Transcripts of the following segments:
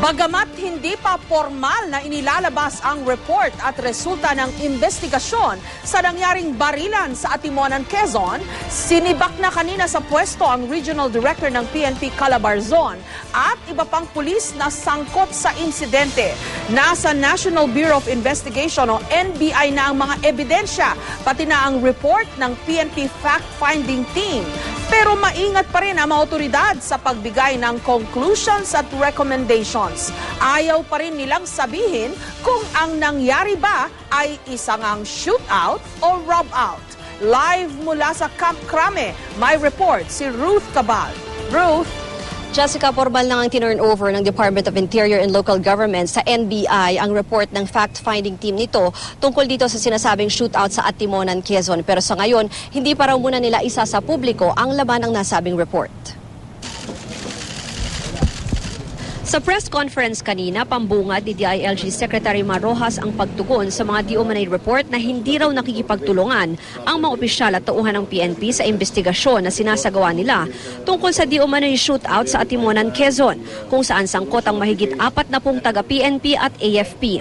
Bagamat hindi pa formal na inilalabas ang report at resulta ng investigasyon sa nangyaring barilan sa Atimonan, Quezon, sinibak na kanina sa pwesto ang Regional Director ng PNP Calabarzon at iba pang pulis na sangkot sa insidente. Nasa National Bureau of Investigation o NBI na ang mga ebidensya, pati na ang report ng PNP Fact-Finding Team. Pero maingat pa rin ang mga otoridad sa pagbigay ng conclusions at recommendations. Ayaw pa rin nilang sabihin kung ang nangyari ba ay isang shootout o rob out. Live mula sa Camp Crame, may report si Ruth Cabal. Ruth? Jessica, formal nang ang tinurn over ng Department of Interior and Local Government sa NBI ang report ng fact-finding team nito tungkol dito sa sinasabing shootout sa Atimonan, Quezon. Pero sa ngayon, hindi pa raw muna nila isa sa publiko ang laman ng nasabing report. Sa press conference kanina, pambungad ni DILG Secretary Mar Rojas ang pagtugon sa mga di-umanay report na hindi raw nakikipagtulungan ang mga opisyal at tauhan ng PNP sa investigasyon na sinasagawa nila tungkol sa di-umanay shootout sa Atimonan, Quezon, kung saan sangkot ang mahigit 40 taga-PNP at AFP.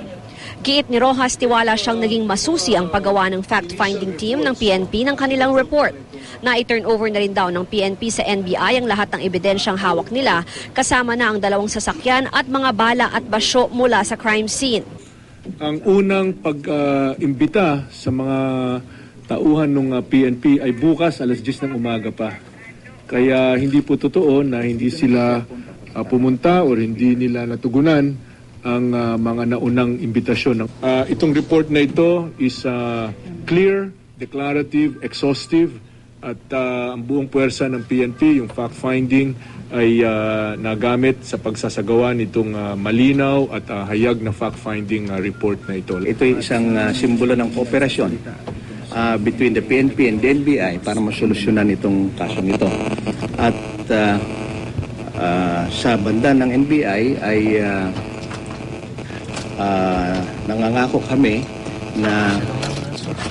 Giit ni Rojas, tiwala siyang naging masusi ang paggawa ng fact-finding team ng PNP ng kanilang report. Na-turn over na rin daw ng PNP sa NBI ang lahat ng ebidensyang hawak nila, kasama na ang 2 sasakyan at mga bala at basyo mula sa crime scene. Ang unang pag-imbita sa mga tauhan ng PNP ay bukas alas 10 ng umaga pa. Kaya hindi po totoo na hindi sila pumunta o hindi nila natugunan ang mga naunang imbitasyon. Itong report na ito is clear, declarative, exhaustive, at ang buong puwersa ng PNP, yung fact-finding, ay nagamit sa pagsasagawa nitong malinaw at hayag na fact-finding report na ito. Ito ay isang simbolo ng kooperasyon between the PNP and the NBI para masolusyonan itong kaso nito. At sa banda ng NBI ay nangangako kami na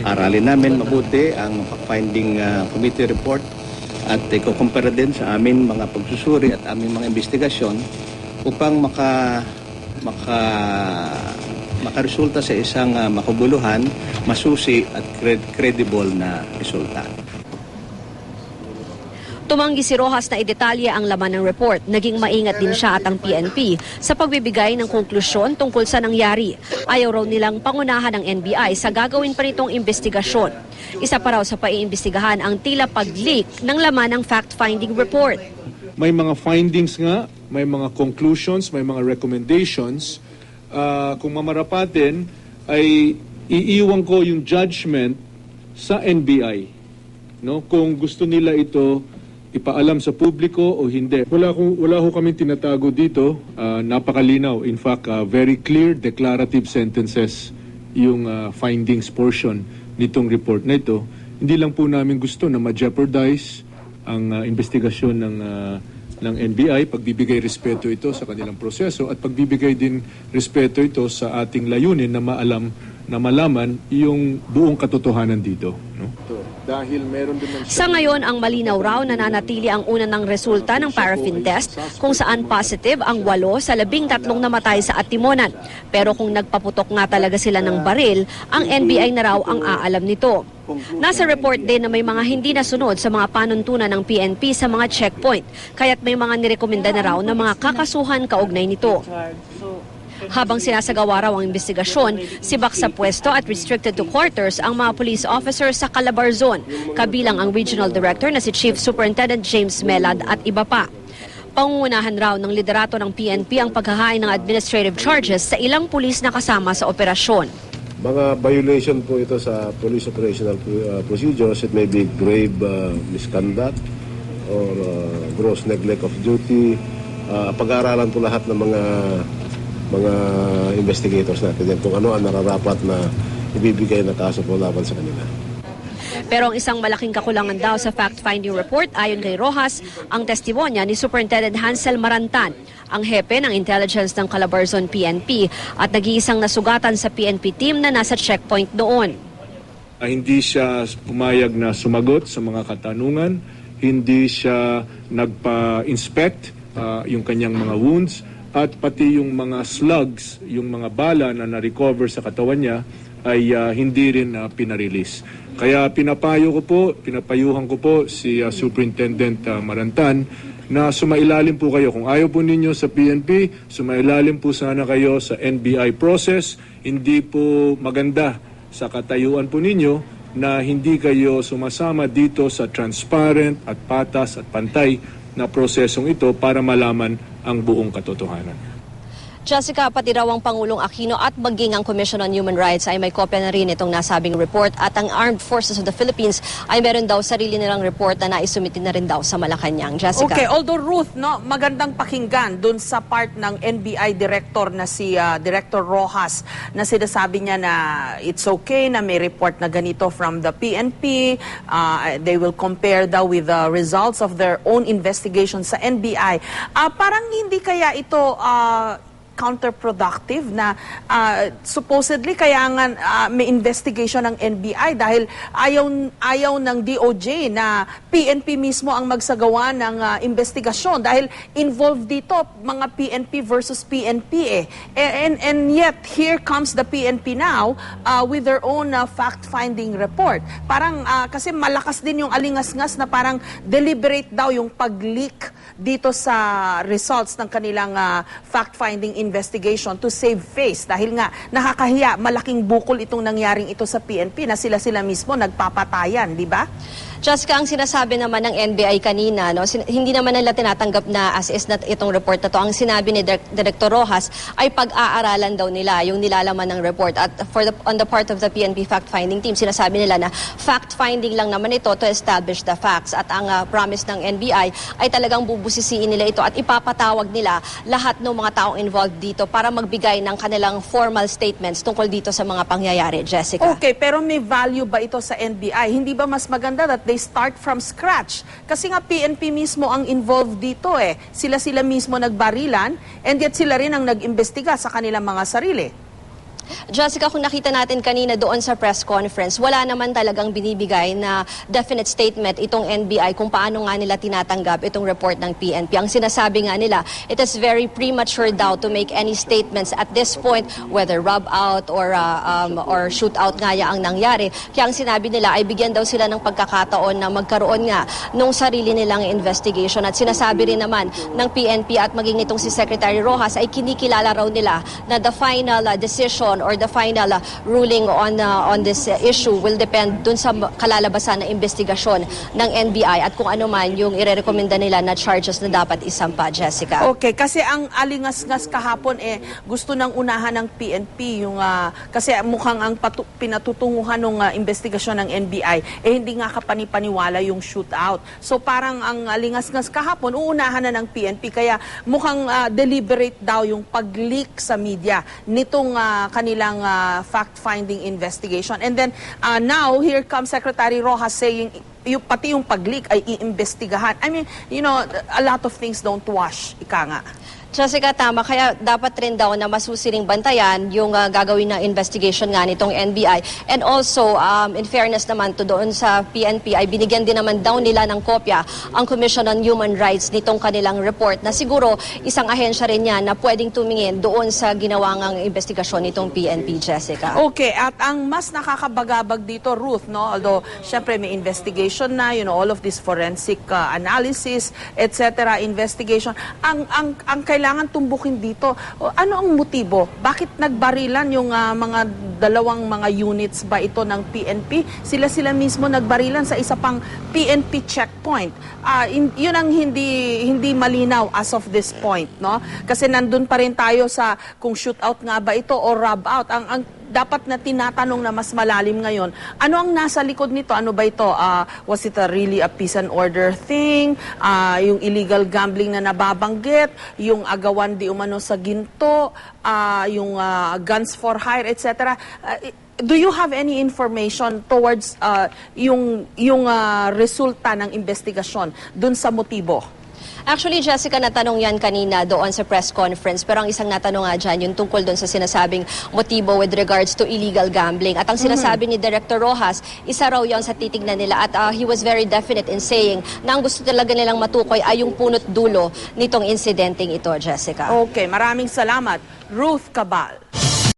aralin namin mabuti ang fact-finding committee report at ikukumpara din sa amin mga pagsusuri at aming mga investigasyon upang makaresulta sa isang makabuluhan, masusi at credible na resulta. Tumanggi si Rojas na idetalye ang laman ng report. Naging maingat din siya at ang PNP sa pagbibigay ng konklusyon tungkol sa nangyari. Ayaw raw nilang pangunahan ng NBI sa gagawin pa nitong investigasyon. Isa pa raw sa paiimbestigahan ang tila pag-leak ng laman ng fact-finding report. May mga findings nga, may mga conclusions, may mga recommendations. Kung mamarapatin, ay iiwan ko yung judgment sa NBI. No? Kung gusto nila ito ipaalam sa publiko o hindi. Wala ho kami tinatago dito. Napakalinaw. In fact, very clear declarative sentences yung findings portion nitong report na ito. Hindi lang po namin gusto na ma-jeopardize ang investigasyon ng NBI, pagbibigay respeto ito sa kanilang proseso at pagbibigay din respeto ito sa ating layunin na malaman yung buong katotohanan dito. No? Dahil meron din sa ngayon, ang malinaw raw nananatili ang una ng resulta ng paraffin test kung saan positive ang 8 sa 13 namatay sa Atimonan. Pero kung nagpaputok nga talaga sila ng baril, ang NBI na raw ang aalam nito. Nasa report din na may mga hindi nasunod sa mga panuntunan ng PNP sa mga checkpoint, kaya't may mga nirekomenda na raw na mga kakasuhan kaugnay nito. Habang sinasagawa raw ang investigasyon, sibak sa pwesto at restricted to quarters ang mga police officers sa Calabarzon, kabilang ang Regional Director na si Chief Superintendent James Melad at iba pa. Pangungunahan raw ng liderato ng PNP ang paghahain ng administrative charges sa ilang pulis na kasama sa operasyon. Mga violation po ito sa police operational procedures. It may be grave misconduct or gross neglect of duty. Pag-aaralan po lahat ng mga investigators natin yan kung ano ang nararapat na ibibigay na kaso po laban sa kanila. Pero ang isang malaking kakulangan daw sa fact-finding report ayon kay Rojas, ang testimonya ni Superintendent Hansel Marantan, ang hepe ng intelligence ng Calabarzon PNP at nag-iisang nasugatan sa PNP team na nasa checkpoint noon. Hindi siya pumayag na sumagot sa mga katanungan, hindi siya nagpa-inspect yung kanyang mga wounds, at pati yung mga slugs, yung mga bala na na-recover sa katawan niya ay hindi rin pinarelease. Kaya pinapayuhan ko po si Superintendent Marantan na sumailalim po kayo. Kung ayaw po ninyo sa PNP, sumailalim po sana kayo sa NBI process. Hindi po maganda sa katayuan po ninyo na hindi kayo sumasama dito sa transparent at patas at pantay na prosesong ito para malaman ang buong katotohanan. Jessica, pati raw ang Pangulong Aquino at maging ang Commission on Human Rights ay may kopya na rin itong nasabing report at ang Armed Forces of the Philippines ay meron daw sarili nilang report na naisumitin na rin daw sa Malacanang. Jessica. Okay, although Ruth, no, magandang pakinggan dun sa part ng NBI Director na si Director Rojas na sinasabi niya na it's okay na may report na ganito from the PNP. They will compare daw with the results of their own investigation sa NBI. Parang hindi kaya ito counterproductive na supposedly kaya nga may investigation ng NBI dahil ayaw ng DOJ na PNP mismo ang magsagawa ng investigasyon dahil involved dito mga PNP versus PNP and yet here comes the PNP now with their own fact-finding report. Parang kasi malakas din yung alingas-ngas na parang deliberate daw yung pag-leak dito sa results ng kanilang fact-finding investigation to save face dahil nga nakakahiya, malaking bukol itong nangyaring ito sa PNP na sila mismo nagpapatayan, di ba? Jessica, ang sinasabi naman ng NBI kanina, no, hindi naman nila tinatanggap na as is na itong report na to. Ang sinabi ni Director Rojas ay pag-aaralan daw nila yung nilalaman ng report. At on the part of the PNP fact-finding team, sinasabi nila na fact-finding lang naman ito to establish the facts. At ang promise ng NBI ay talagang bubusisiin nila ito at ipapatawag nila lahat ng mga taong involved dito para magbigay ng kanilang formal statements tungkol dito sa mga pangyayari. Jessica. Okay, pero may value ba ito sa NBI? Hindi ba mas maganda that they start from scratch? Kasi nga PNP mismo ang involved dito Sila mismo nagbarilan and yet sila rin ang nag-imbestiga sa kanilang mga sarili. Jessica, kung nakita natin kanina doon sa press conference, wala naman talagang binibigay na definite statement itong NBI kung paano nga nila tinatanggap itong report ng PNP. Ang sinasabi nga nila, it is very premature daw to make any statements at this point, whether rub out or shoot out nga ang nangyari. Kaya ang sinabi nila ay bigyan daw sila ng pagkakataon na magkaroon nga nung sarili nilang investigation. At sinasabi rin naman ng PNP at maging itong si Secretary Rojas ay kinikilala raw nila na the final decision or the final ruling on this issue will depend dun sa kalalabasan na investigasyon ng NBI at kung ano man yung irerekomenda nila na charges na dapat isampa, Jessica. Okay, kasi ang alingas-ngas kahapon gusto nang unahan ng PNP yung kasi mukhang ang pinatutunguhan ng investigasyon ng NBI hindi nga kapanipaniwala yung shootout. So parang ang alingas-ngas kahapon uunahan na ng PNP kaya mukhang deliberate daw yung pag-leak sa media nitong kanilang fact-finding investigation. And then now, here comes Secretary Rojas saying pati yung pag-leak ay iimbestigahan. I mean, a lot of things don't wash, ika nga. Jessica, tama. Kaya dapat rin daw na masusiring bantayan yung gagawin ng investigation nga nitong NBI. And also, in fairness naman to doon sa PNP, ay binigyan din naman daw nila ng kopya ang Commission on Human Rights nitong kanilang report na siguro isang ahensya rin yan na pwedeng tumingin doon sa ginawang investigasyon nitong PNP, Jessica. Okay, at ang mas nakakabagabag dito, Ruth, no? Although, syempre may investigation na, all of this forensic analysis, etc., investigation. Ang kailangan tumbukin dito. Ano ang motibo? Bakit nagbarilan yung mga dalawang mga units ba ito ng PNP? Sila mismo nagbarilan sa isa pang PNP checkpoint. Yun ang hindi malinaw as of this point, no? Kasi nandun pa rin tayo sa kung shootout nga ba ito o rub out. Ang dapat na tinatanong na mas malalim ngayon, ano ang nasa likod nito? Ano ba ito? Was it really a peace and order thing? Yung illegal gambling na nababanggit? Yung agawan di umano sa ginto? Yung guns for hire, etc.? Do you have any information towards yung resulta ng investigasyon dun sa motibo? Actually, Jessica, natanong yan kanina doon sa press conference. Pero ang isang natanong nga dyan, yung tungkol doon sa sinasabing motibo with regards to illegal gambling. At ang sinasabi ni Director Rojas, isa raw yon sa titignan nila. At he was very definite in saying na ang gusto talaga nilang matukoy ay yung punot dulo nitong insidenteng ito, Jessica. Okay, maraming salamat, Ruth Cabal.